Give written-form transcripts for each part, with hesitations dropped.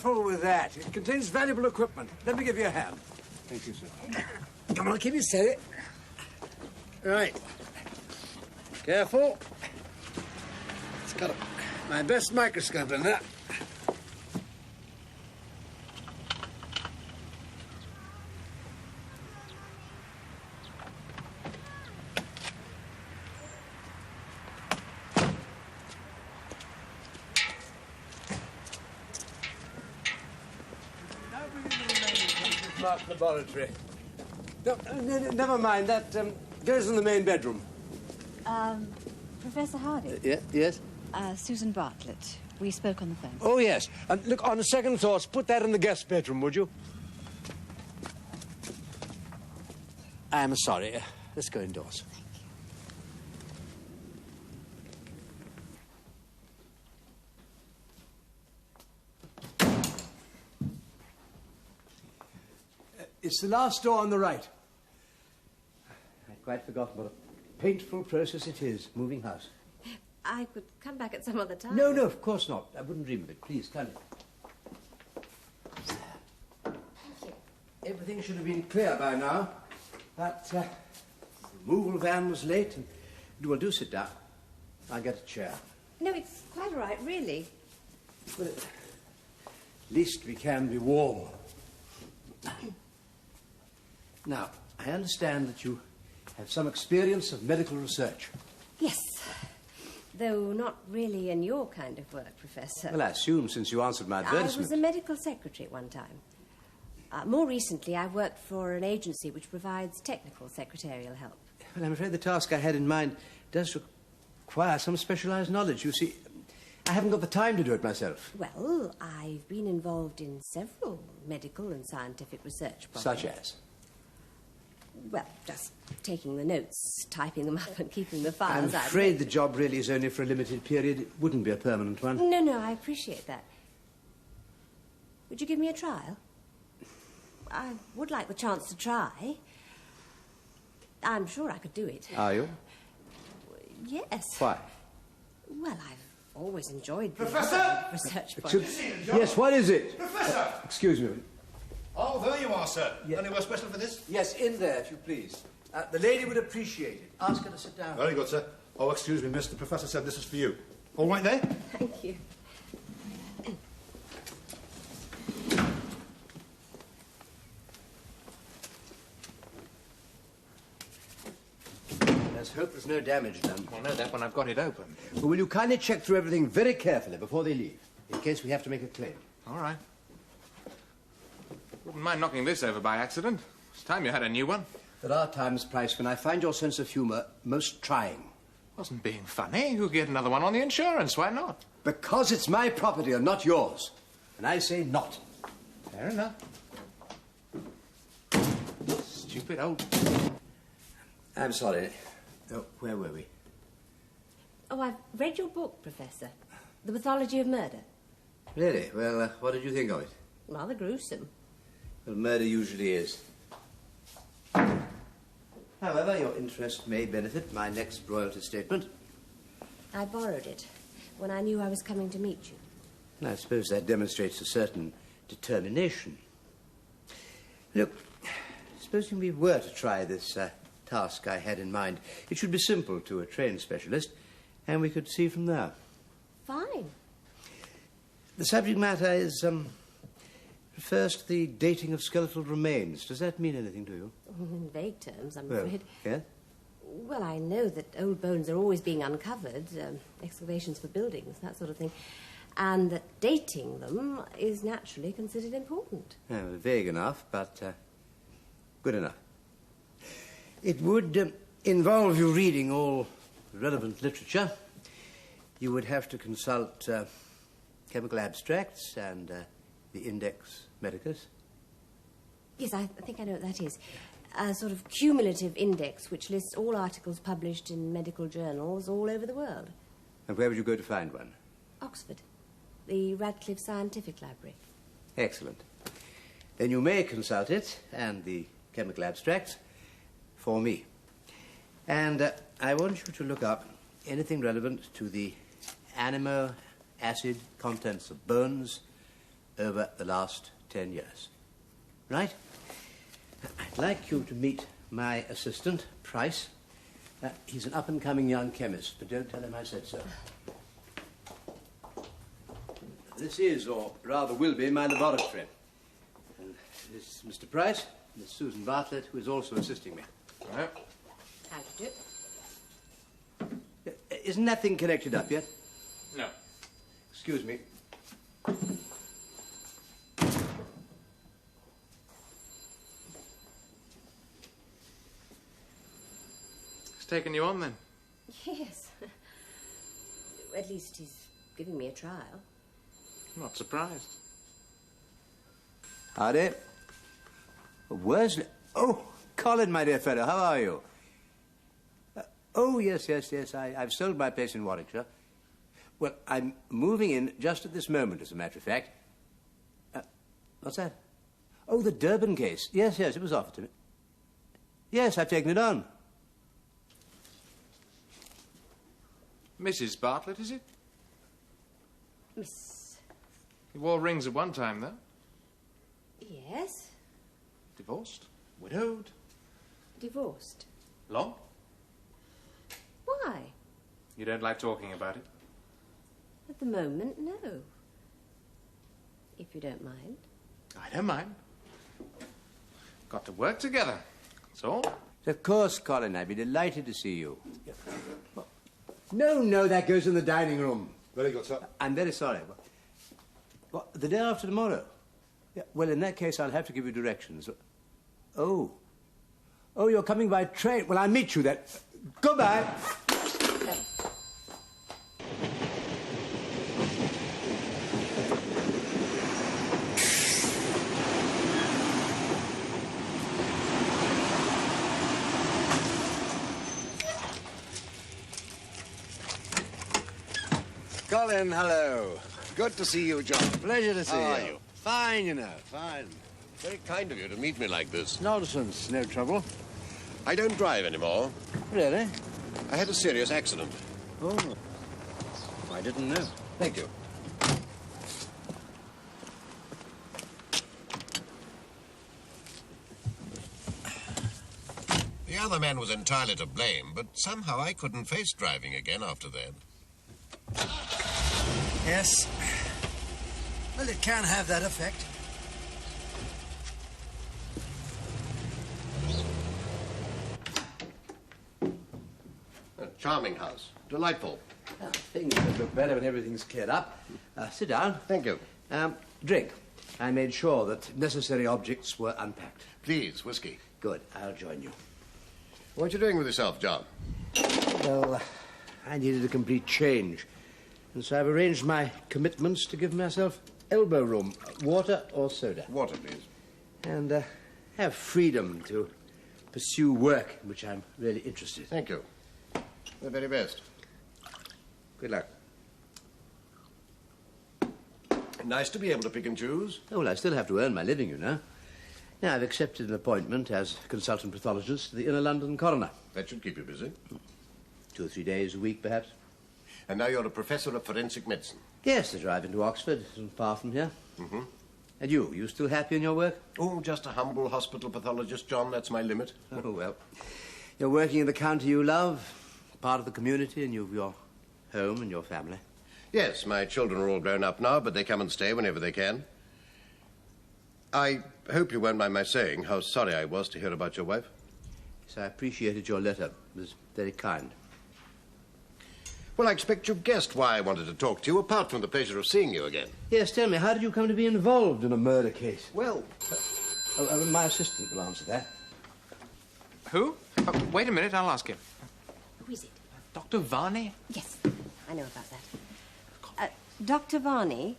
careful with that. It contains valuable equipment. Let me give you a hand. Thank you, sir. Come on, keep it steady. Right. Careful. It's got my best microscope in there. Laboratory. No, never mind. That goes in the main bedroom. Professor Harvey? Yes? Susan Bartlett. We spoke on the phone. Oh, yes. And look, on a second thoughts, put that in the guest bedroom, would you? I'm sorry. Let's go indoors. It's the last door on the right. I'd quite forgotten what a painful process it is, moving house. I could come back at some other time. No, of course not. I wouldn't dream of it. Please, come in. Thank you. Everything should have been clear by now. That removal van was late, and well, do sit down. I'll get a chair. No, it's quite all right, really. Well, at least we can be warm. Now, I understand that you have some experience of medical research. Yes, though not really in your kind of work, Professor. Well, I assume since you answered my advertisement. I was a medical secretary at one time. More recently, I've worked for an agency which provides technical secretarial help. Well, I'm afraid the task I had in mind does require some specialised knowledge. You see, I haven't got the time to do it myself. Well, I've been involved in several medical and scientific research projects. Such as? Well, just taking the notes, typing them up and keeping the files. I'm afraid the job really is only for a limited period. It wouldn't be a permanent one. No, I appreciate that. Would you give me a trial? I would like the chance to try. I'm sure I could do it. Are you? Yes. Why? Well, I've always enjoyed the Professor! research projects. Yes, what is it? Professor! Excuse me. Oh, there you are, sir. Yeah. Anywhere special for this? Yes, in there, if you please. The lady would appreciate it. Ask her to sit down. Very good, sir. Oh, excuse me, miss. The professor said this is for you. All right there? Thank you. Let's hope there's no damage done. I'll know that when I've got it open. Well, will you kindly check through everything very carefully before they leave, in case we have to make a claim? All right. Wouldn't mind knocking this over by accident. It's time you had a new one. There are times, Price, when I find your sense of humour most trying. Wasn't being funny. You'll get another one on the insurance. Why not? Because it's my property and not yours. And I say not. Fair enough. Stupid old... I'm sorry. Oh, where were we? Oh, I've read your book, Professor. The Mythology of Murder. Really? Well, what did you think of it? Rather gruesome. Well, murder usually is. However, your interest may benefit my next royalty statement. I borrowed it when I knew I was coming to meet you. And I suppose that demonstrates a certain determination. Look, supposing we were to try this task I had in mind, it should be simple to a trained specialist, and we could see from there. Fine. The subject matter is, refers to the dating of skeletal remains. Does that mean anything to you? In vague terms, I'm Well, afraid. yeah? Well, I know that old bones are always being uncovered, excavations for buildings, that sort of thing, and that dating them is naturally considered important. Well, vague enough, but good enough. It would involve you reading all relevant literature. You would have to consult chemical abstracts and the Index Medicus. Yes, I think I know what that is. A sort of cumulative index which lists all articles published in medical journals all over the world. And where would you go to find one? Oxford, the Radcliffe Scientific Library. Excellent. Then you may consult it and the chemical abstracts for me. And I want you to look up anything relevant to the amino acid contents of bones, over the last 10 years. Right? I'd like you to meet my assistant, Price. He's an up-and-coming young chemist, but don't tell him I said so. This is, or rather will be, my laboratory. And this is Mr. Price, Miss Susan Bartlett, who is also assisting me. All right. How do you do? Isn't that thing connected up yet? No. Excuse me. He's taken you on, then? Yes. At least he's giving me a trial. I'm not surprised. Howdy. Worsley. Oh, Colin, my dear fellow, how are you? Oh, yes. I've sold my place in Warwickshire. Well, I'm moving in just at this moment, as a matter of fact. What's that? Oh, the Durban case. Yes, it was offered to me. Yes, I've taken it on. Mrs. Bartlett, is it? Miss... You wore rings at one time, though. Yes. Divorced? Widowed? Divorced. Long? Why? You don't like talking about it? At the moment, no. If you don't mind. I don't mind. Got to work together, that's all. Of course, Colin, I'd be delighted to see you. No, that goes in the dining room. Very good, sir. I'm very sorry. What, the day after tomorrow? Yeah, well, in that case, I'll have to give you directions. Oh, you're coming by train. Well, I'll meet you then. Goodbye. Colin, hello. Good to see you, John. Pleasure to see you. How are you? Fine, you know, fine. Very kind of you to meet me like this. Nonsense, no trouble. I don't drive anymore. Really? I had a serious accident. Oh, I didn't know. Thank you. The other man was entirely to blame, but somehow I couldn't face driving again after that. Yes. Well, it can have that effect. A charming house. Delightful. Oh, things will look better when everything's cleared up. Sit down. Thank you. Drink. I made sure that necessary objects were unpacked. Please, whiskey. Good. I'll join you. What are you doing with yourself, John? Well, I needed a complete change. And so I've arranged my commitments to give myself elbow room. Water or soda. Water, please. And have freedom to pursue work in which I'm really interested. Thank you. The very best. Good luck. Nice to be able to pick and choose. Oh, well, I still have to earn my living, you know. Now, I've accepted an appointment as consultant pathologist to the Inner London coroner. That should keep you busy. 2 or 3 days a week, perhaps. And now you're a professor of forensic medicine. Yes, the drive into Oxford isn't far from here. Mm-hmm. And you still happy in your work? Oh, just a humble hospital pathologist, John. That's my limit. Oh, well. You're working in the county you love, part of the community, and you've your home and your family. Yes, my children are all grown up now, but they come and stay whenever they can. I hope you won't mind my saying how sorry I was to hear about your wife. Yes, I appreciated your letter. It was very kind. Well, I expect you've guessed why I wanted to talk to you, apart from the pleasure of seeing you again. Yes, tell me, how did you come to be involved in a murder case? Well... my assistant will answer that. Who? Oh, wait a minute, I'll ask him. Who is it? Dr. Varney? Yes, I know about that. Dr. Varney?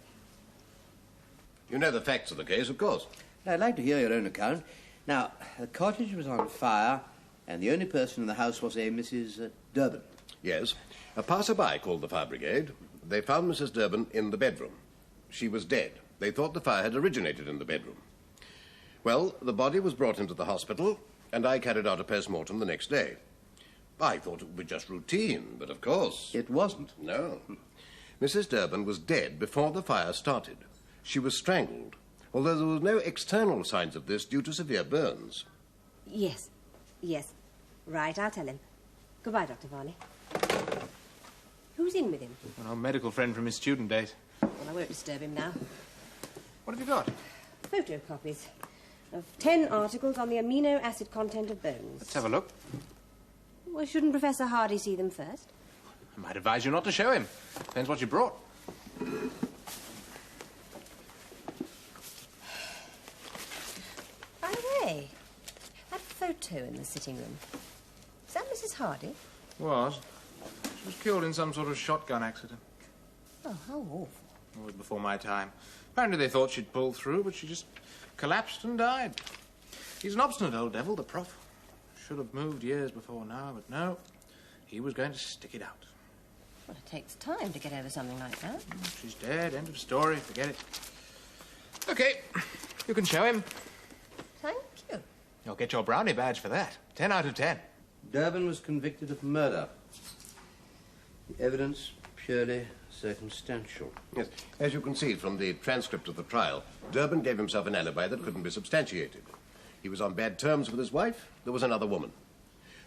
You know the facts of the case, of course. I'd like to hear your own account. Now, the cottage was on fire, and the only person in the house was a Mrs. Durban. Yes. A passerby called the fire brigade. They found Mrs. Durban in the bedroom. She was dead. They thought the fire had originated in the bedroom. Well, the body was brought into the hospital, and I carried out a post-mortem the next day. I thought it would be just routine, but of course... It wasn't. No. Mrs. Durban was dead before the fire started. She was strangled, although there was no external signs of this due to severe burns. Yes. Yes. Right, I'll tell him. Goodbye, Dr. Varney. Who's in with him? An old medical friend from his student days. Well, I won't disturb him now. What have you got? Photocopies of 10 articles on the amino acid content of bones. Let's have a look. Well, shouldn't Professor Hardy see them first? I might advise you not to show him. Depends what you brought. By the way, that photo in the sitting room, is that Mrs. Hardy? Was. She was killed in some sort of shotgun accident. Oh, how awful. Always before my time. Apparently they thought she'd pull through, but she just collapsed and died. He's an obstinate old devil, the prof. Should have moved years before now, but no. He was going to stick it out. Well, it takes time to get over something like that. She's dead, end of story, forget it. Okay, you can show him. Thank you. You'll get your brownie badge for that. 10 out of 10. Durbin was convicted of murder. The evidence purely circumstantial. Yes, as you can see from the transcript of the trial, Durbin gave himself an alibi that couldn't be substantiated. He was on bad terms with his wife. There was another woman.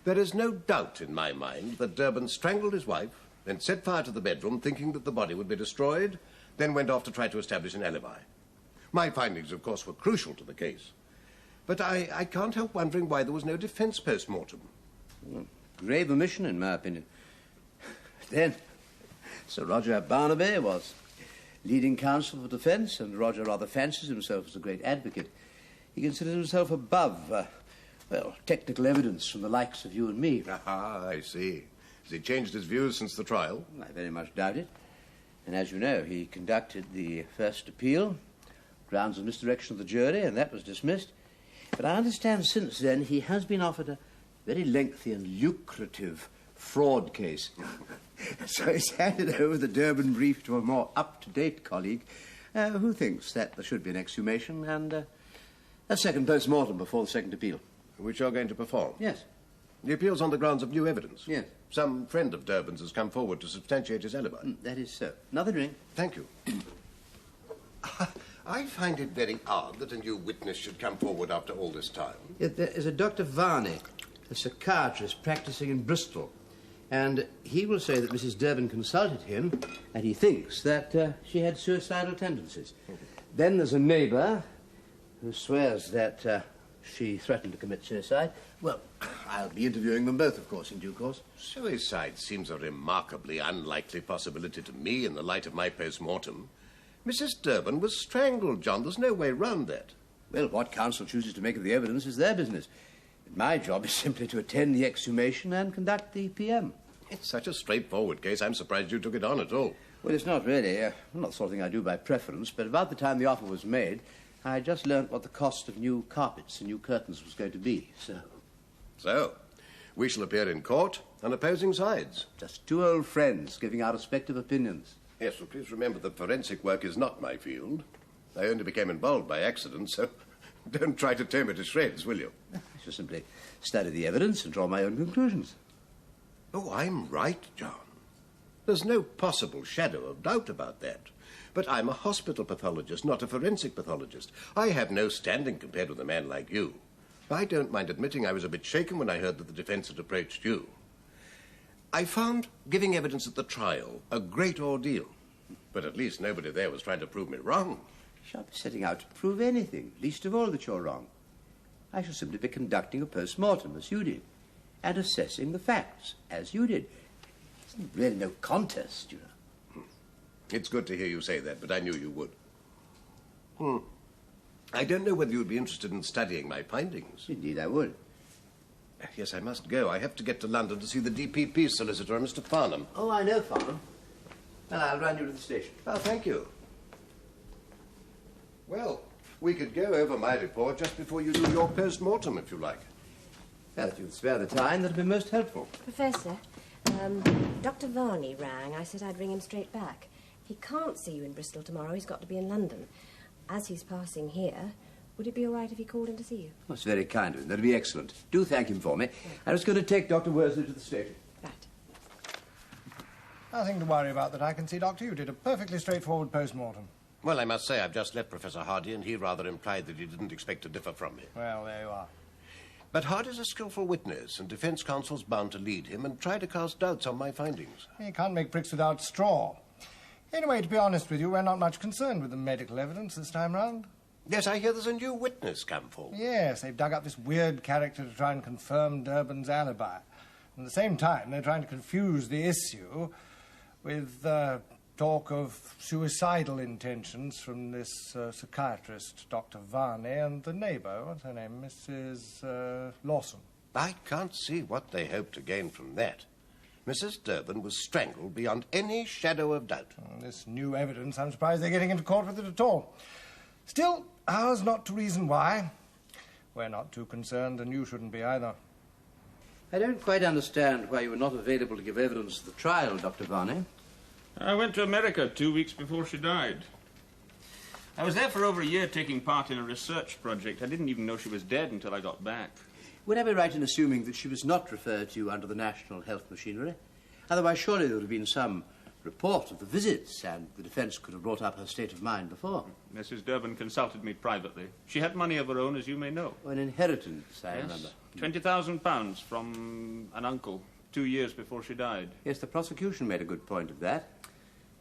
There is no doubt in my mind that Durbin strangled his wife, then set fire to the bedroom, thinking that the body would be destroyed, then went off to try to establish an alibi. My findings, of course, were crucial to the case. But I can't help wondering why there was no defense post-mortem. Grave omission, in my opinion. Then, Sir Roger Barnaby was leading counsel for defence, and Roger rather fancies himself as a great advocate. He considers himself above, technical evidence from the likes of you and me. Ah, I see. Has he changed his views since the trial? I very much doubt it. And as you know, he conducted the first appeal, grounds of misdirection of the jury, and that was dismissed. But I understand since then he has been offered a very lengthy and lucrative fraud case. So he's handed over the Durbin brief to a more up-to-date colleague who thinks that there should be an exhumation and a second post-mortem before the second appeal. Which you're going to perform? Yes. The appeal's on the grounds of new evidence? Yes. Some friend of Durbin's has come forward to substantiate his alibi? That is so. Another drink. Thank you. I find it very odd that a new witness should come forward after all this time. There is a Dr. Varney, a psychiatrist practicing in Bristol, and he will say that Mrs. Durbin consulted him, and he thinks that she had suicidal tendencies. Then there's a neighbour who swears that she threatened to commit suicide. Well, I'll be interviewing them both, of course, in due course. Suicide seems a remarkably unlikely possibility to me in the light of my post-mortem. Mrs. Durbin was strangled, John. There's no way round that. Well, what counsel chooses to make of the evidence is their business. My job is simply to attend the exhumation and conduct the PM. It's such a straightforward case, I'm surprised you took it on at all. Well, it's not really. Not the sort of thing I do by preference, but about the time the offer was made, I just learnt what the cost of new carpets and new curtains was going to be, so... So, we shall appear in court on opposing sides. Just two old friends giving our respective opinions. Yes, well, please remember that forensic work is not my field. I only became involved by accident, so don't try to tear me to shreds, will you? I shall simply study the evidence and draw my own conclusions. Oh, I'm right, John. There's no possible shadow of doubt about that. But I'm a hospital pathologist, not a forensic pathologist. I have no standing compared with a man like you. I don't mind admitting I was a bit shaken when I heard that the defense had approached you. I found giving evidence at the trial a great ordeal. But at least nobody there was trying to prove me wrong. I shan't be setting out to prove anything, least of all that you're wrong. I shall simply be conducting a post-mortem, as you did, and assessing the facts, as you did. There's really no contest, you know. It's good to hear you say that, but I knew you would. I don't know whether you'd be interested in studying my findings. Indeed, I would. Yes, I must go. I have to get to London to see the DPP solicitor, Mr. Farnham. Oh, I know Farnham. Well, I'll run you to the station. Oh, thank you. Well, we could go over my report just before you do your post-mortem, if you like. Well, if you'd spare the time, that'd be most helpful. Professor, Dr. Varney rang. I said I'd ring him straight back. If he can't see you in Bristol tomorrow, he's got to be in London. As he's passing here, would it be all right if he called in to see you? That's very kind of him. That'd be excellent. Do thank him for me. I was going to take Dr. Worsley to the station. Right. Nothing to worry about that I can see, Doctor. You did a perfectly straightforward post-mortem. Well, I must say I've just left Professor Hardy, and he rather implied that he didn't expect to differ from me. Well, there you are. But Hardy's a skillful witness, and defence counsel's bound to lead him and try to cast doubts on my findings. You can't make bricks without straw. Anyway, to be honest with you, we're not much concerned with the medical evidence this time round. Yes, I hear there's a new witness come forward. Yes, they've dug up this weird character to try and confirm Durbin's alibi. At the same time, they're trying to confuse the issue with talk of suicidal intentions from this psychiatrist, Dr. Varney, and the neighbour, what's her name, Mrs. Lawson. I can't see what they hope to gain from that. Mrs. Durbin was strangled beyond any shadow of doubt. This new evidence, I'm surprised they're getting into court with it at all. Still, ours not to reason why. We're not too concerned, and you shouldn't be either. I don't quite understand why you were not available to give evidence at the trial, Dr. Varney. I went to America 2 weeks before she died. I was there for over a year taking part in a research project. I didn't even know she was dead until I got back. Would I be right in assuming that she was not referred to you under the National Health Machinery? Otherwise, surely there would have been some report of the visits, and the defence could have brought up her state of mind before. Mrs. Durbin consulted me privately. She had money of her own, as you may know. An inheritance, I remember. £20,000 from an uncle 2 years before she died. Yes, the prosecution made a good point of that.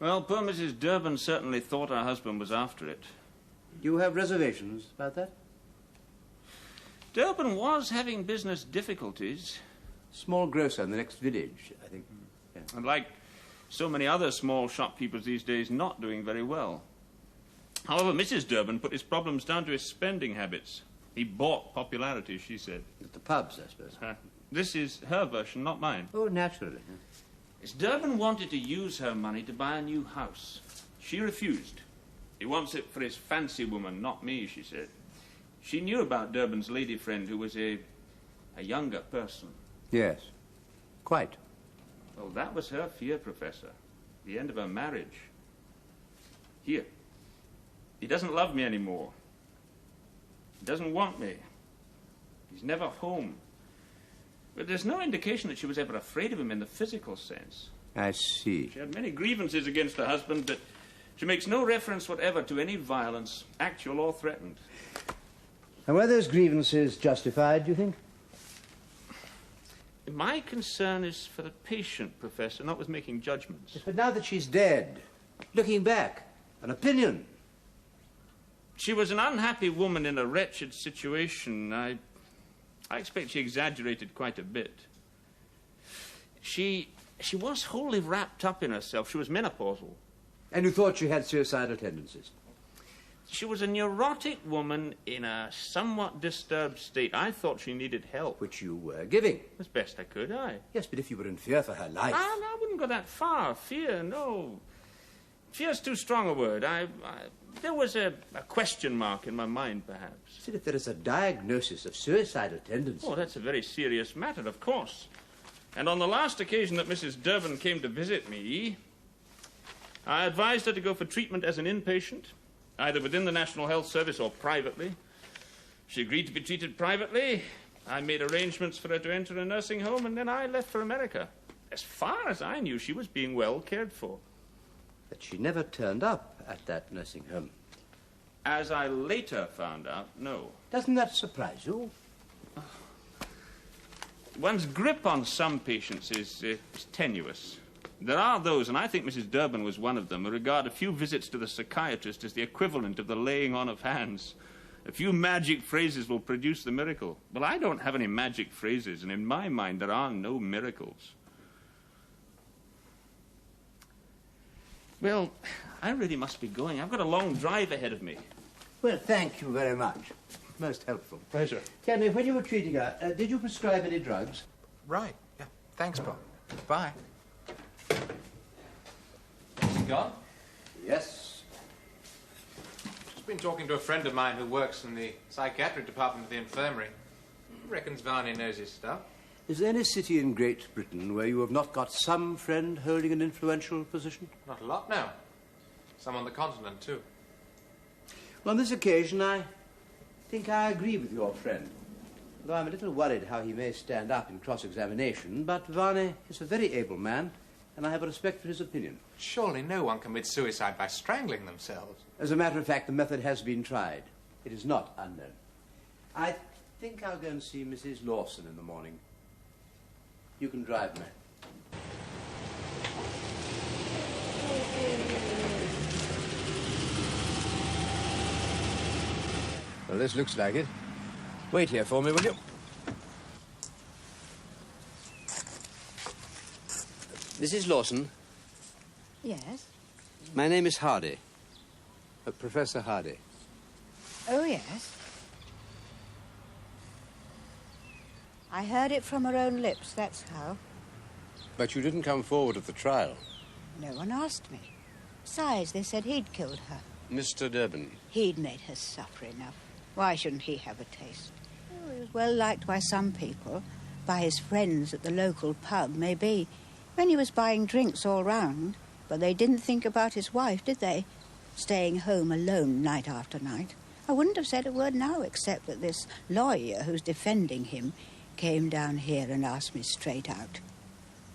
Well, poor Mrs. Durbin certainly thought her husband was after it. Do you have reservations about that? Durbin was having business difficulties. Small grocer in the next village, I think. Yeah. And like so many other small shopkeepers these days, not doing very well. However, Mrs. Durbin put his problems down to his spending habits. He bought popularity, she said. At the pubs, I suppose. This is her version, not mine. Oh, naturally. Miss Durbin wanted to use her money to buy a new house. She refused. He wants it for his fancy woman, not me, she said. She knew about Durbin's lady friend, who was a younger person. Yes, quite. Well, that was her fear, Professor. The end of her marriage. Here. He doesn't love me anymore. He doesn't want me. He's never home. But there's no indication that she was ever afraid of him in the physical sense. I see. She had many grievances against her husband, but she makes no reference whatever to any violence, actual or threatened. And were those grievances justified, do you think? My concern is for the patient, Professor, not with making judgments. Yes, but now that she's dead, looking back, an opinion. She was an unhappy woman in a wretched situation. I expect she exaggerated quite a bit. She was wholly wrapped up in herself. She was menopausal. And you thought she had suicidal tendencies? She was a neurotic woman in a somewhat disturbed state. I thought she needed help. Which you were giving. As best I could, aye. Yes, but if you were in fear for her life... I wouldn't go that far. Fear, no. Fear's too strong a word. There was a question mark in my mind, perhaps. See, if there is a diagnosis of suicidal tendencies... Oh, that's a very serious matter, of course. And on the last occasion that Mrs. Durbin came to visit me, I advised her to go for treatment as an inpatient, either within the National Health Service or privately. She agreed to be treated privately. I made arrangements for her to enter a nursing home, and then I left for America. As far as I knew, she was being well cared for. But she never turned up at that nursing home. As I later found out, no. Doesn't that surprise you? One's grip on some patients is tenuous. There are those, and I think Mrs. Durbin was one of them, who regard a few visits to the psychiatrist as the equivalent of the laying on of hands. A few magic phrases will produce the miracle. Well, I don't have any magic phrases, and in my mind there are no miracles. Well, I really must be going. I've got a long drive ahead of me. Well, thank you very much. Most helpful. Pleasure. Tell me, when you were treating her, did you prescribe any drugs? Right, yeah. Thanks, Bob. Bye. Is he gone? Yes. Just been talking to a friend of mine who works in the psychiatric department of the infirmary. Reckons Varney knows his stuff. Is there any city in Great Britain where you have not got some friend holding an influential position? Not a lot, no. Some on the continent, too. Well, on this occasion, I think I agree with your friend. Though I'm a little worried how he may stand up in cross-examination, but Varney is a very able man. and I have a respect for his opinion. Surely no one commits suicide by strangling themselves. As a matter of fact, the method has been tried. It is not unknown. I think I'll go and see Mrs. Lawson in the morning. You can drive me. Well, this looks like it. Wait here for me, will you? Mrs. Lawson, Yes? my name is Hardy. Professor Hardy. Oh, yes. I heard it from her own lips, that's how. But you didn't come forward at the trial. No one asked me. Besides, they said he'd killed her. Mr. Durbin. He'd made her suffer enough. Why shouldn't he have a taste? Oh, he was well liked by some people, by his friends at the local pub, maybe, when he was buying drinks all round. But they didn't think about his wife, did they? Staying home alone night after night. I wouldn't have said a word now, except that this lawyer who's defending him came down here and asked me straight out.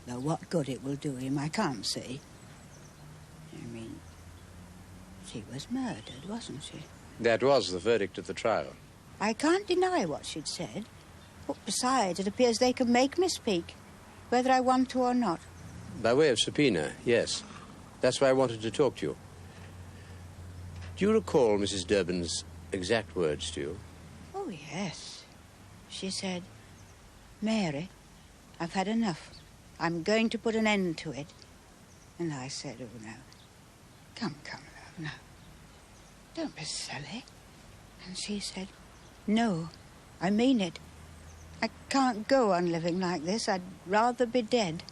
Though what good it will do him, I can't see. I mean, she was murdered, wasn't she? That was the verdict at the trial. I can't deny what she'd said. But besides, it appears they can make me speak, whether I want to or not. By way of subpoena, yes. That's why I wanted to talk to you. Do you recall Mrs. Durbin's exact words to you? Oh, yes. She said, Mary, I've had enough. I'm going to put an end to it. And I said, oh, no. Come, love, no. Don't be silly. And she said, no, I mean it. I can't go on living like this. I'd rather be dead.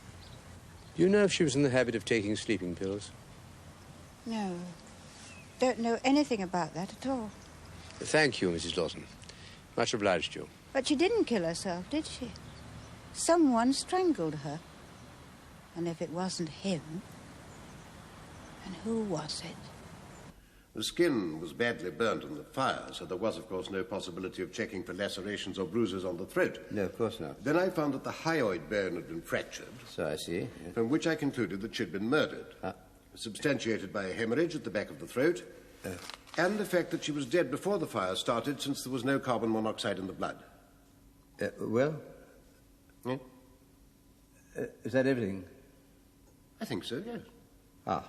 Do you know if she was in the habit of taking sleeping pills? No. Don't know anything about that at all. Thank you, Mrs. Lawson. Much obliged to you. But she didn't kill herself, did she? Someone strangled her. And if it wasn't him, then who was it? The skin was badly burnt in the fire, so there was, of course, no possibility of checking for lacerations or bruises on the throat. No, of course not. Then I found that the hyoid bone had been fractured. So I see. Yes. From which I concluded that she'd been murdered. Substantiated by a hemorrhage at the back of the throat, and the fact that she was dead before the fire started, since there was no carbon monoxide in the blood. Well? Yeah? Is that everything? I think so, yes. Ah.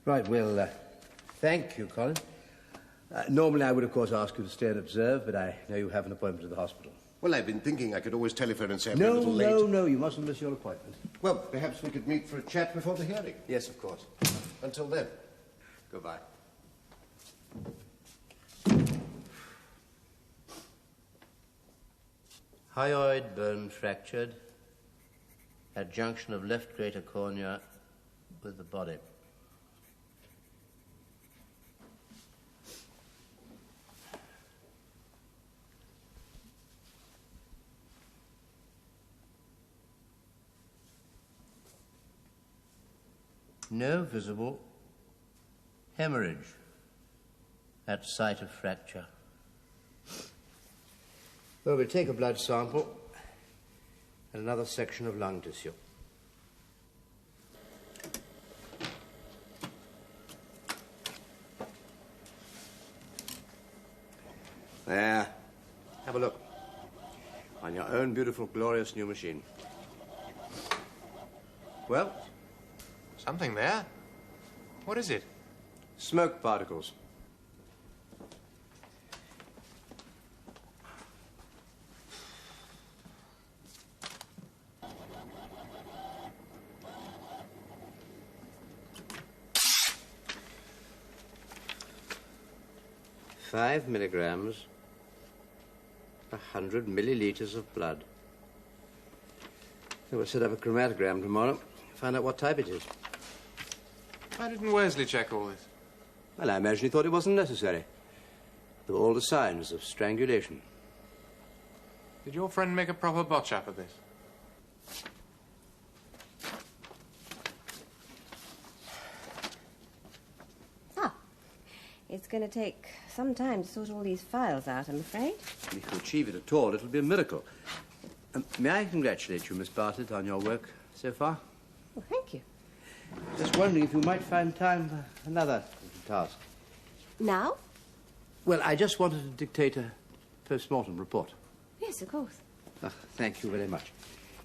Right, well, thank you, Colin. Normally I would, of course, ask you to stay and observe, but I know you have an appointment at the hospital. Well, I've been thinking I could always telephone and say I'm a little late. No, you mustn't miss your appointment. Well, perhaps we could meet for a chat before the hearing. Yes, of course. Until then. Goodbye. Hyoid bone fractured at junction of left greater cornea with the body. No visible hemorrhage at site of fracture. Well, we'll take a blood sample and another section of lung tissue. There. Have a look. On your own beautiful, glorious new machine. Well? Something there. What is it? Smoke particles. Five milligrams, 100 milliliters of blood. So we'll set up a chromatogram tomorrow, find out what type it is. Why didn't Worsley check all this? Well, I imagine he thought it wasn't necessary. There were all the signs of strangulation. Did your friend make a proper botch up of this? It's going to take some time to sort all these files out, I'm afraid. If you achieve it at all, it'll be a miracle. May I congratulate you, Miss Bartlett, on your work so far? Well, thank you. Just wondering if you might find time for another task. Now? Well, I just wanted to dictate a post-mortem report. Yes, of course. Thank you very much.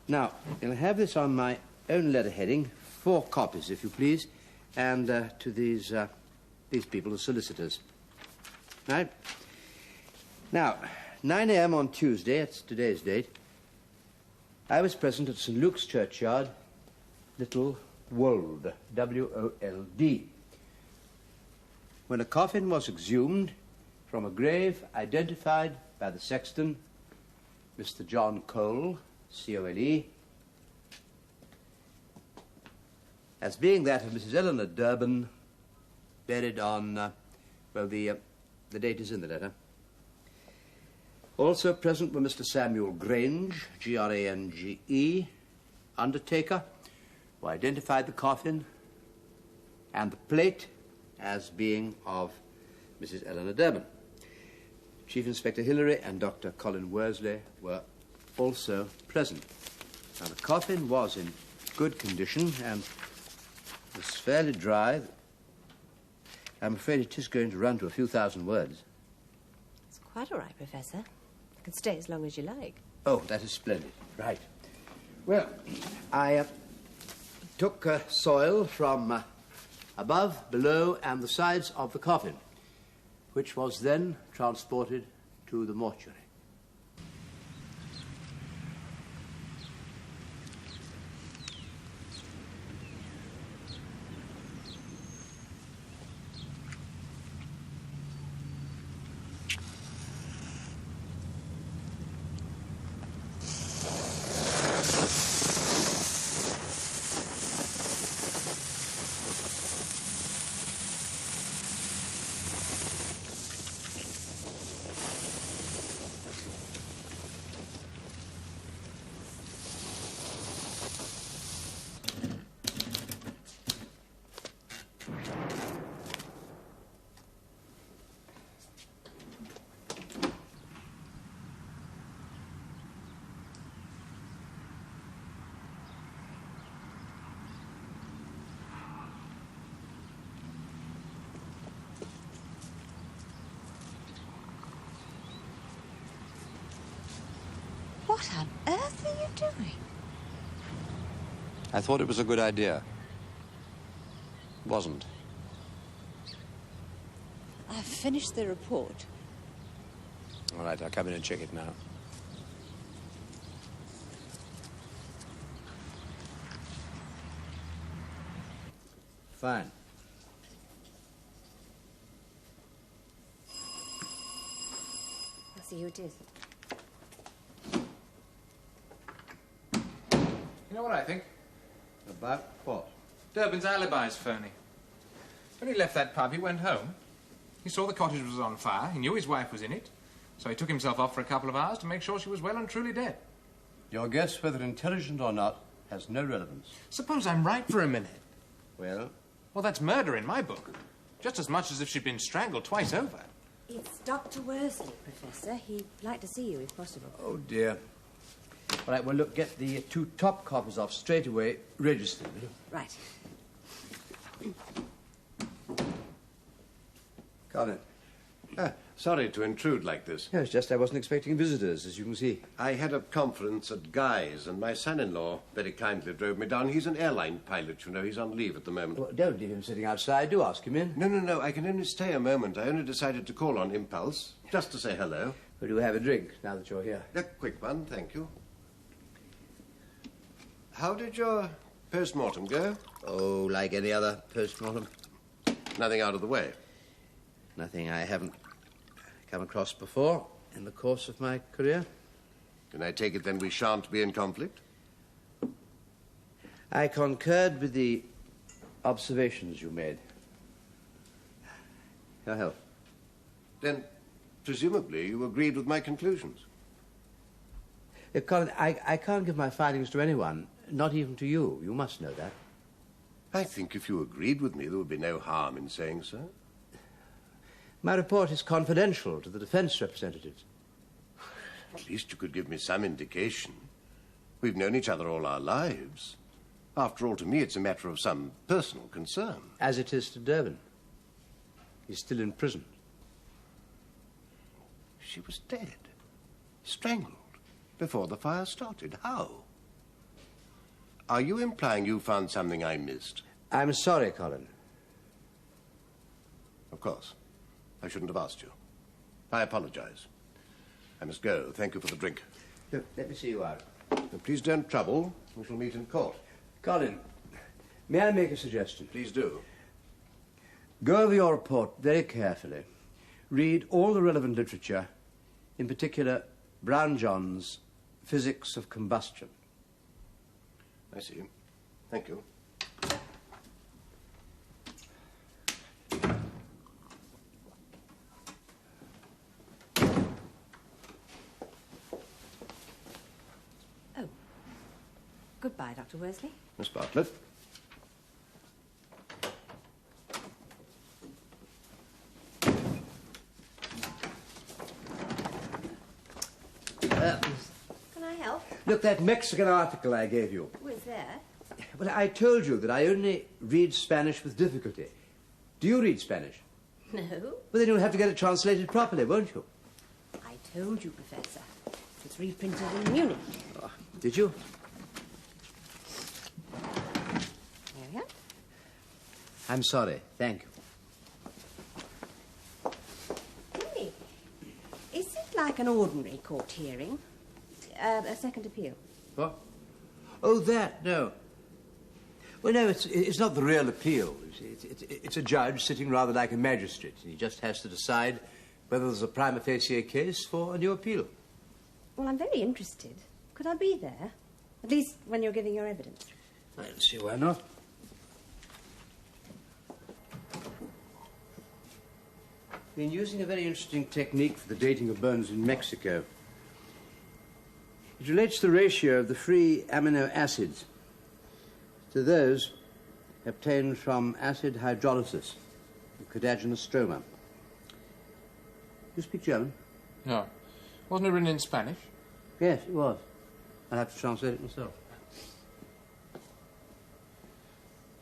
Now, you'll have this on my own letter heading, 4 copies, if you please, and to these people, the solicitors. Right? Now, 9 a.m. on Tuesday, that's today's date, I was present at St. Luke's churchyard, Little Wold, W-O-L-D, when a coffin was exhumed from a grave identified by the sexton, Mr. John Cole, C-O-L-E, as being that of Mrs. Eleanor Durbin, buried on, well, the date is in the letter. Also present were Mr. Samuel Grange, G-R-A-N-G-E, undertaker, who identified the coffin, and the plate as being of Mrs. Eleanor Durbin. Chief Inspector Hillary and Dr. Colin Worsley were also present. Now, the coffin was in good condition and was fairly dry. I'm afraid it is going to run to a few thousand words. It's quite all right, Professor. I can stay as long as you like. Oh, that is splendid. Right. Well, I took soil from above, below, and the sides of the coffin, which was then transported to the mortuary. What on earth are you doing? I thought it was a good idea. Wasn't. I've finished the report. All right, I'll come in and check it now. Fine. I'll see who it is. You know what I think? About what? Durbin's alibi's phony. When he left that pub, he went home. He saw the cottage was on fire. He knew his wife was in it. So he took himself off for a couple of hours to make sure she was well and truly dead. Your guess, whether intelligent or not, has no relevance. Suppose I'm right for a minute. Well? Well, that's murder in my book. Just as much as if she'd been strangled twice over. It's Dr. Worsley, Professor. He'd like to see you, if possible. Oh, dear. All right, well, look, get the 2 top copies off straight away, registered. Right. Colin. Sorry to intrude like this. No, it's just I wasn't expecting visitors, as you can see. I had a conference at Guy's, and my son-in-law very kindly drove me down. He's an airline pilot, you know. He's on leave at the moment. Well, don't leave him sitting outside. Do ask him in. No. I can only stay a moment. I only decided to call on impulse, just to say hello. Will you have a drink, now that you're here? A quick one, thank you. How did your post-mortem go? Oh, like any other post-mortem. Nothing out of the way? Nothing I haven't come across before in the course of my career. Can I take it then we shan't be in conflict? I concurred with the observations you made. Your health. Then, presumably, you agreed with my conclusions. Colin, I can't give my findings to anyone, not even to you. You must know that. I think if you agreed with me, there would be no harm in saying so. My report is confidential to the defense representatives. At least you could give me some indication. We've known each other all our lives. After all, to me, it's a matter of some personal concern. As it is to Durbin. He's still in prison. She was dead. Strangled. Before the fire started. How? Are you implying you found something I missed? I'm sorry, Colin. Of course. I shouldn't have asked you. I apologize. I must go. Thank you for the drink. Look, let me see you out. Please don't trouble. We shall meet in court. Colin, may I make a suggestion? Please do. Go over your report very carefully. Read all the relevant literature, in particular Brown-John's Physics of Combustion. I see. Thank you. Oh. Goodbye, Dr. Worsley. Miss Bartlett. Can I help? Look, that Mexican article I gave you. Who is there? Well, I told you that I only read Spanish with difficulty. Do you read Spanish? No. Well, then you'll have to get it translated properly, won't you? I told you, Professor. It's reprinted in Munich. Oh, did you? There we are. I'm sorry. Thank you. Tell me, is it like an ordinary court hearing? A second appeal? What? Oh, that, no. Well, no, it's not the real appeal. It's a judge sitting rather like a magistrate, and he just has to decide whether there's a prima facie case for a new appeal. Well, I'm very interested. Could I be there? At least when you're giving your evidence. I don't see why not. Been using a very interesting technique for the dating of bones in Mexico. It relates the ratio of the free amino acids to those obtained from acid hydrolysis, the codagenous stroma. You speak German? No. Wasn't it written in Spanish? Yes, it was. I'll have to translate it myself.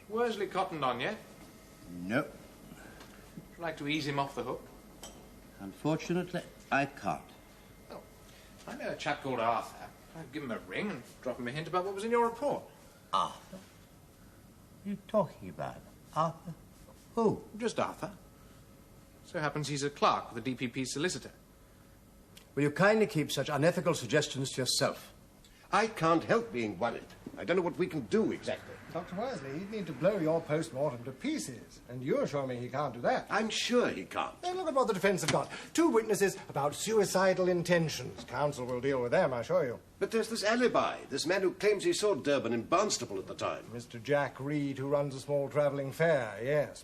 Worsley cottoned on you? No. Would you like to ease him off the hook? Unfortunately, I can't. Oh, I know a chap called Arthur. I'd give him a ring and drop him a hint about what was in your report. Arthur? What are you talking about? Arthur? Who? Just Arthur. So happens he's a clerk with the DPP solicitor. Will you kindly keep such unethical suggestions to yourself? I can't help being worried. I don't know what we can do exactly. Dr. Worsley, he'd need to blow your post-mortem to pieces, and you assure me he can't do that. I'm sure he can't. Then look at what the defence have got. 2 witnesses about suicidal intentions. Counsel will deal with them, I assure you. But there's this alibi, this man who claims he saw Durbin in Barnstaple at the time. Mr. Jack Reed, who runs a small travelling fair, yes.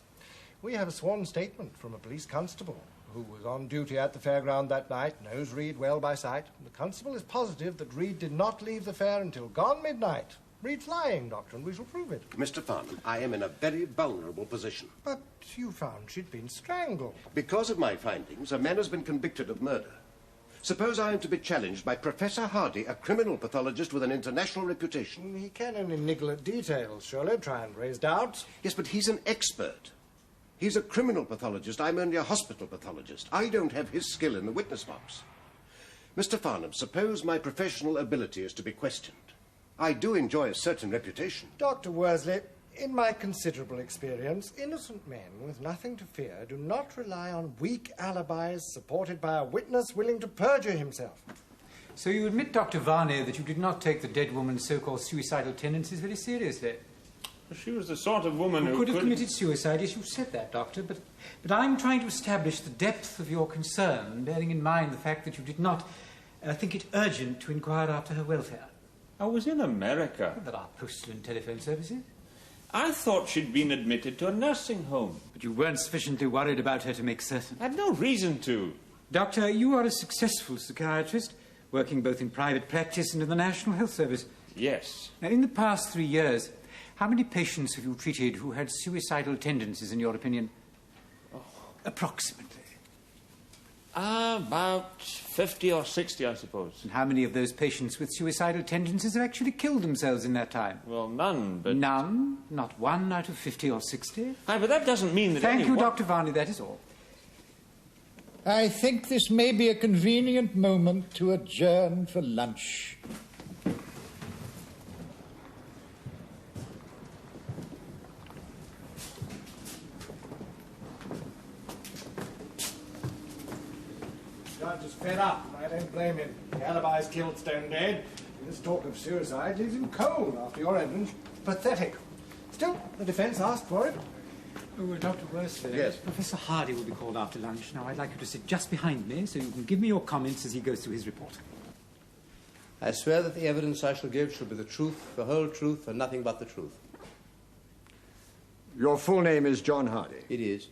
We have a sworn statement from a police constable who was on duty at the fairground that night, knows Reed well by sight. The constable is positive that Reed did not leave the fair until gone midnight. Reed's lying, Doctor, and we shall prove it. Mr. Farnham, I am in a very vulnerable position. But you found she'd been strangled. Because of my findings, a man has been convicted of murder. Suppose I am to be challenged by Professor Hardy, a criminal pathologist with an international reputation. He can only niggle at details, surely, try and raise doubts. Yes, but he's an expert. He's a criminal pathologist. I'm only a hospital pathologist. I don't have his skill in the witness box. Mr. Farnham, suppose my professional ability is to be questioned. I do enjoy a certain reputation. Dr. Worsley, in my considerable experience, innocent men with nothing to fear do not rely on weak alibis supported by a witness willing to perjure himself. So you admit, Dr. Varney, that you did not take the dead woman's so-called suicidal tendencies very seriously? She was the sort of woman who could have committed suicide. Yes, you said that, Doctor, but I'm trying to establish the depth of your concern, bearing in mind the fact that you did not think it urgent to inquire after her welfare. I was in America. There are postal and telephone services. I thought she'd been admitted to a nursing home. But you weren't sufficiently worried about her to make certain. I had no reason to. Doctor, you are a successful psychiatrist, working both in private practice and in the National Health Service. Yes. Now, in the past 3 years, how many patients have you treated who had suicidal tendencies, in your opinion? Oh. Approximately. About 50 or 60, I suppose. And how many of those patients with suicidal tendencies have actually killed themselves in that time? Well, none, but... None? Not 1 out of 50 or 60? Aye, but that doesn't mean that Thank you, Dr. Varney, that is all. I think this may be a convenient moment to adjourn for lunch. Judge is fed up. I don't blame him. The alibi's killed stone dead. And this talk of suicide leaves him cold after your evidence. Pathetic. Still, the defence asked for it. Oh, Dr. Worsley. Yes? Professor Hardy will be called after lunch. Now, I'd like you to sit just behind me so you can give me your comments as he goes through his report. I swear that the evidence I shall give shall be the truth, the whole truth, and nothing but the truth. Your full name is John Hardy. It is.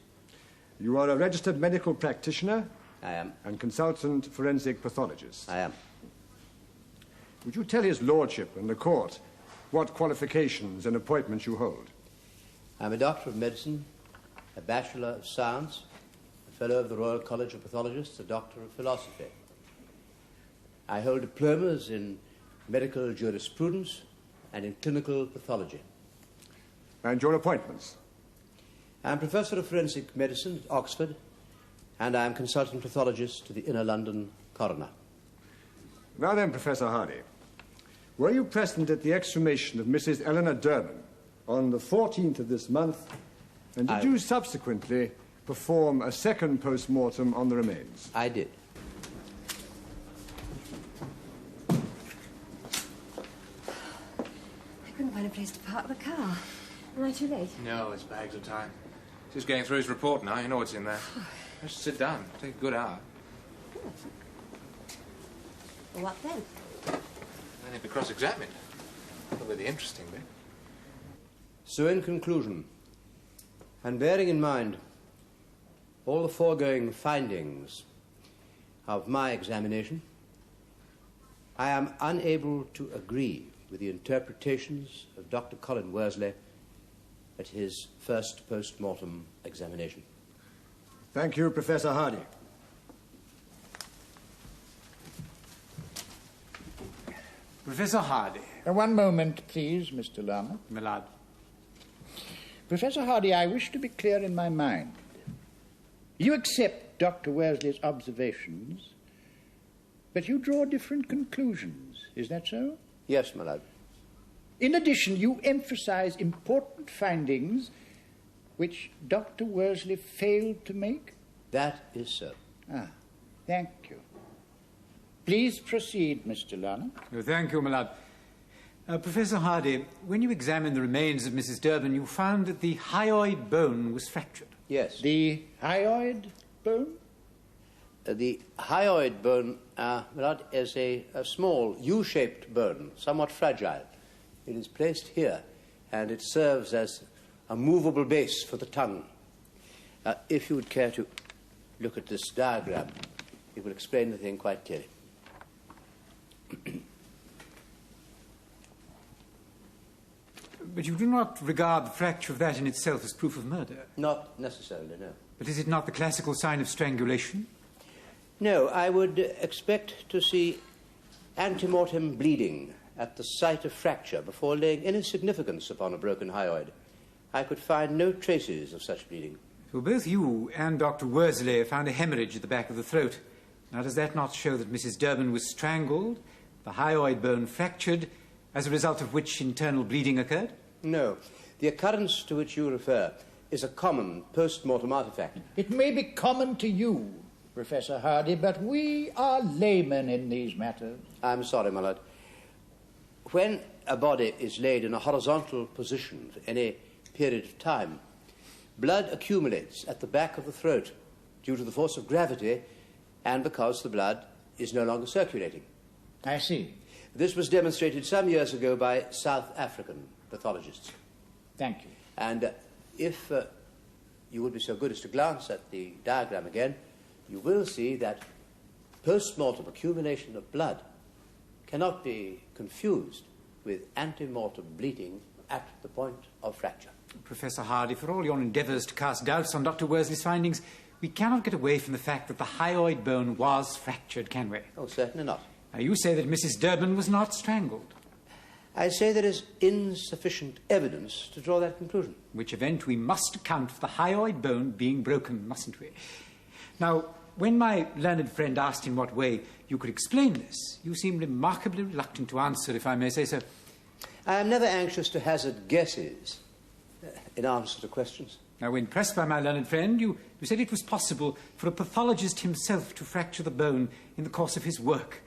You are a registered medical practitioner? I am. And consultant forensic pathologist? I am. Would you tell his lordship and the court what qualifications and appointments you hold? I'm a doctor of medicine, a bachelor of science, a fellow of the Royal College of Pathologists, a doctor of philosophy. I hold diplomas in medical jurisprudence and in clinical pathology. And your appointments? I'm professor of forensic medicine at Oxford, and I'm consultant pathologist to the Inner London coroner. Now then, Professor Hardy, were you present at the exhumation of Mrs. Eleanor Durbin on the 14th of this month, and did you subsequently perform a second post-mortem on the remains? I did. I couldn't find a place to park the car. Am I too late? No, it's bags of time. Just going through his report now. You know what's in there. Just sit down. Take a good hour. Well, what then? Then he'll be cross-examined. That'll be the interesting bit. So in conclusion, and bearing in mind all the foregoing findings of my examination, I am unable to agree with the interpretations of Dr. Colin Worsley at his first post-mortem examination. Thank you, Professor Hardy. Professor Hardy. One moment, please, Mr. Larner. My lad. Professor Hardy, I wish to be clear in my mind. You accept Dr. Worsley's observations, but you draw different conclusions. Is that so? Yes, my lad. In addition, you emphasize important findings which Dr. Worsley failed to make? That is so. Ah, thank you. Please proceed, Mr. Larner. Oh, thank you, my lad. Professor Hardy, when you examined the remains of Mrs. Durbin, you found that the hyoid bone was fractured. Yes. The hyoid bone? The hyoid bone, my lad, is a small U-shaped bone, somewhat fragile. It is placed here, and it serves as a movable base for the tongue. If you would care to look at this diagram, it will explain the thing quite clearly. But you do not regard the fracture of that in itself as proof of murder? Not necessarily, no. But is it not the classical sign of strangulation? No, I would expect to see antemortem bleeding at the site of fracture before laying any significance upon a broken hyoid. I could find no traces of such bleeding. So both you and Dr. Worsley found a hemorrhage at the back of the throat. Now, does that not show that Mrs. Durbin was strangled, the hyoid bone fractured, as a result of which internal bleeding occurred? No. The occurrence to which you refer is a common post-mortem artifact. It may be common to you, Professor Hardy, but we are laymen in these matters. I'm sorry, my lord. When a body is laid in a horizontal position for any period of time, blood accumulates at the back of the throat due to the force of gravity and because the blood is no longer circulating. I see. This was demonstrated some years ago by South African pathologists. Thank you. And if you would be so good as to glance at the diagram again, you will see that post-mortem accumulation of blood cannot be confused with ante-mortem bleeding at the point of fracture. Professor Hardy, for all your endeavours to cast doubts on Dr. Worsley's findings, we cannot get away from the fact that the hyoid bone was fractured, can we? Oh, certainly not. Now, you say that Mrs. Durbin was not strangled. I say there is insufficient evidence to draw that conclusion. In which event we must account for the hyoid bone being broken, mustn't we? Now, when my learned friend asked in what way you could explain this, you seemed remarkably reluctant to answer, if I may say so. I am never anxious to hazard guesses in answer to questions. Now, when pressed by my learned friend, you said it was possible for a pathologist himself to fracture the bone in the course of his work.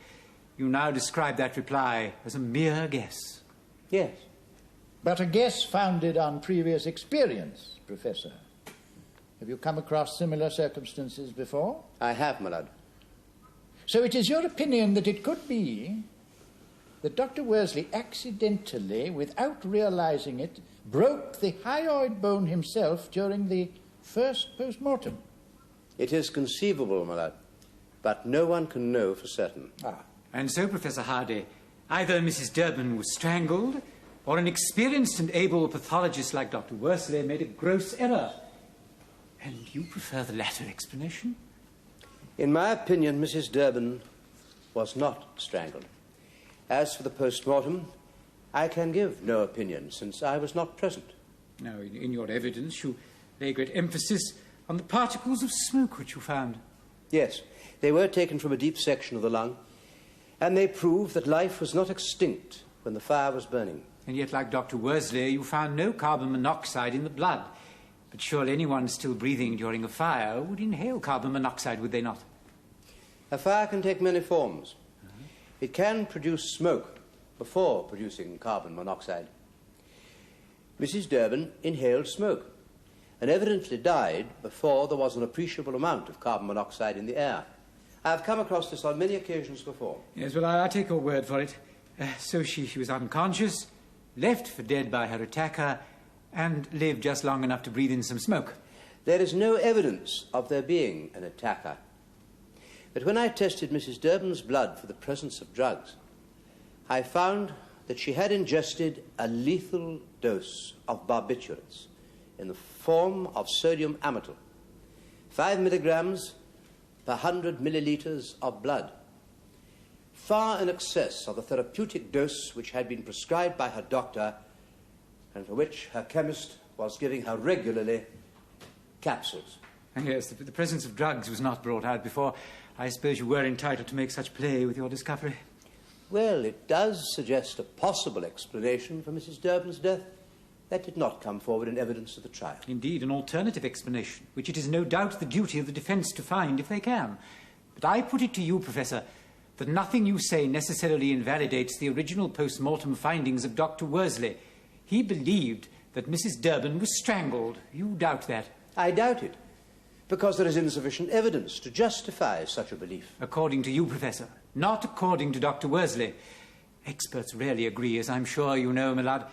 You now describe that reply as a mere guess. Yes. But a guess founded on previous experience, Professor. Have you come across similar circumstances before? I have, my lord. So it is your opinion that it could be that Dr. Worsley accidentally, without realizing it, broke the hyoid bone himself during the first post-mortem? It is conceivable, my lord, but no one can know for certain. Ah. And so, Professor Hardy, either Mrs. Durbin was strangled, or an experienced and able pathologist like Dr. Worsley made a gross error. And you prefer the latter explanation? In my opinion, Mrs. Durbin was not strangled. As for the post-mortem, I can give no opinion, since I was not present. Now, in your evidence, you lay great emphasis on the particles of smoke which you found. Yes, they were taken from a deep section of the lung, and they prove that life was not extinct when the fire was burning. And yet, like Dr. Worsley, you found no carbon monoxide in the blood. But surely anyone still breathing during a fire would inhale carbon monoxide, would they not? A fire can take many forms. It can produce smoke before producing carbon monoxide. Mrs. Durbin inhaled smoke and evidently died before there was an appreciable amount of carbon monoxide in the air. I have come across this on many occasions before. Yes, well, I take your word for it. So she was unconscious, left for dead by her attacker, and lived just long enough to breathe in some smoke. There is no evidence of there being an attacker. But when I tested Mrs. Durbin's blood for the presence of drugs, I found that she had ingested a lethal dose of barbiturates in the form of sodium amytal, 5 milligrams per 100 millilitres of blood, far in excess of the therapeutic dose which had been prescribed by her doctor and for which her chemist was giving her regularly capsules. And yes, the presence of drugs was not brought out before. I suppose you were entitled to make such play with your discovery. Well, it does suggest a possible explanation for Mrs. Durbin's death. That did not come forward in evidence of the trial. Indeed, an alternative explanation, which it is no doubt the duty of the defence to find if they can. But I put it to you, Professor, that nothing you say necessarily invalidates the original post-mortem findings of Dr. Worsley. He believed that Mrs. Durbin was strangled. You doubt that? I doubt it, because there is insufficient evidence to justify such a belief. According to you, Professor, not according to Dr. Worsley. Experts rarely agree, as I'm sure you know, my lad.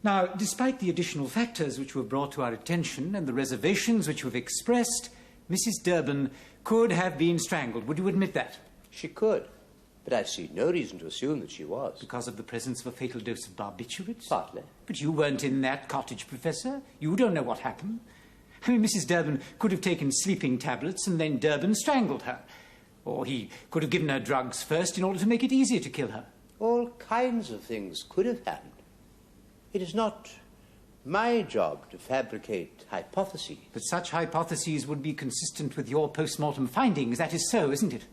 Now, despite the additional factors which were brought to our attention and the reservations which you have expressed, Mrs. Durbin could have been strangled. Would you admit that? She could, but I see no reason to assume that she was. Because of the presence of a fatal dose of barbiturates? Partly. But you weren't in that cottage, Professor. You don't know what happened. I mean, Mrs. Durbin could have taken sleeping tablets and then Durbin strangled her. Or he could have given her drugs first in order to make it easier to kill her. All kinds of things could have happened. It is not my job to fabricate hypotheses. But such hypotheses would be consistent with your post-mortem findings. That is so, isn't it?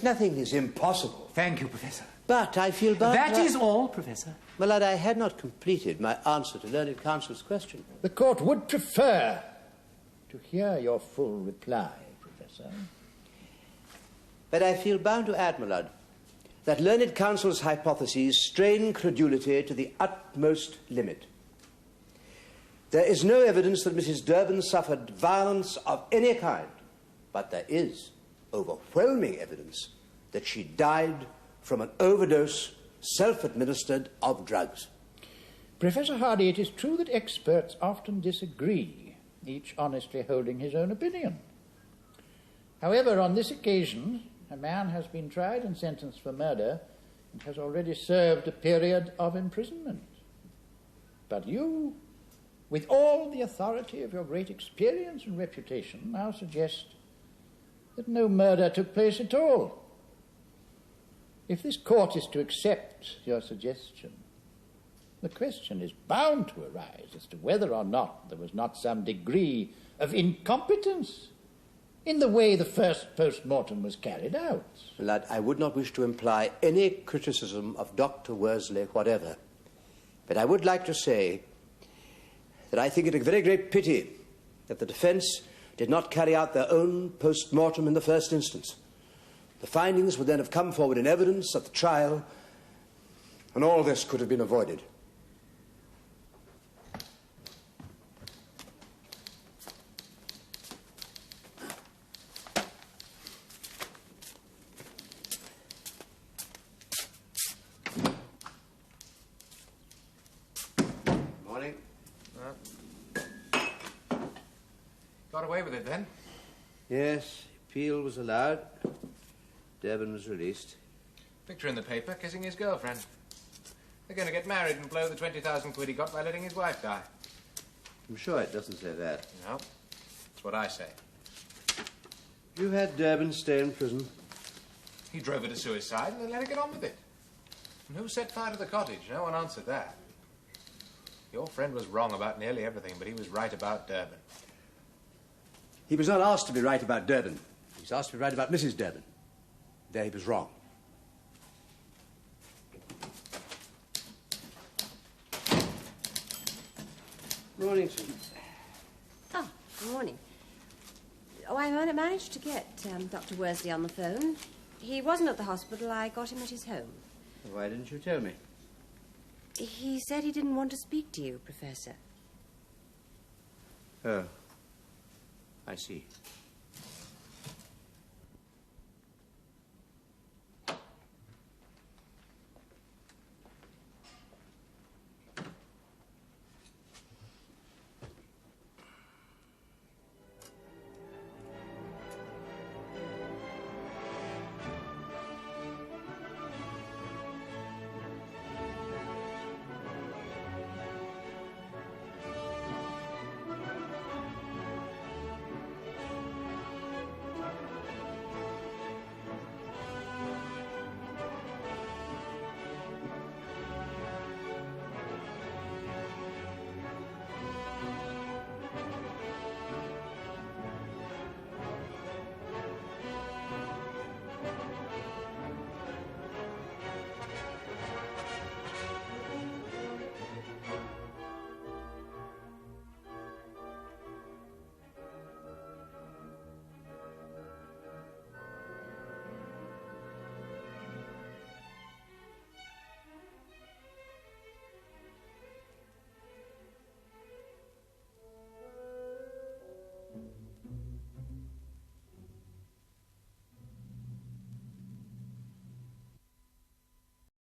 Nothing is impossible. Thank you, Professor. But I feel bound... That is all, Professor. My lad, I had not completed my answer to learned counsel's question. The court would prefer to hear your full reply, Professor. But I feel bound to add, my lad, that learned counsel's hypotheses strain credulity to the utmost limit. There is no evidence that Mrs. Durbin suffered violence of any kind, but there is overwhelming evidence that she died from an overdose, self-administered, of drugs. Professor Hardy, it is true that experts often disagree, each honestly holding his own opinion. However, on this occasion, a man has been tried and sentenced for murder and has already served a period of imprisonment. But you with all the authority of your great experience and reputation, now suggest that no murder took place at all. If this court is to accept your suggestion, the question is bound to arise as to whether or not there was not some degree of incompetence in the way the first post-mortem was carried out. Lad, I would not wish to imply any criticism of Dr. Worsley whatever, but I would like to say that I think it a very great pity that the defence did not carry out their own post-mortem in the first instance. The findings would then have come forward in evidence at the trial, and all this could have been avoided. Morning. Got away with it then? Yes, appeal was allowed. Durbin was released. Picture in the paper, kissing his girlfriend. They're going to get married and blow the 20,000 quid he got by letting his wife die. I'm sure it doesn't say that. No, that's what I say. You had Durbin stay in prison. He drove her to suicide and then let her get on with it. And who set fire to the cottage? No one answered that. Your friend was wrong about nearly everything, but he was right about Durbin. He was not asked to be right about Durbin. He was asked to be right about Mrs. Durbin. There he was wrong. Morning, Susan. Oh, good morning. Oh, I managed to get Dr. Worsley on the phone. He wasn't at the hospital. I got him at his home. Why didn't you tell me? He said he didn't want to speak to you, Professor. Oh. I see.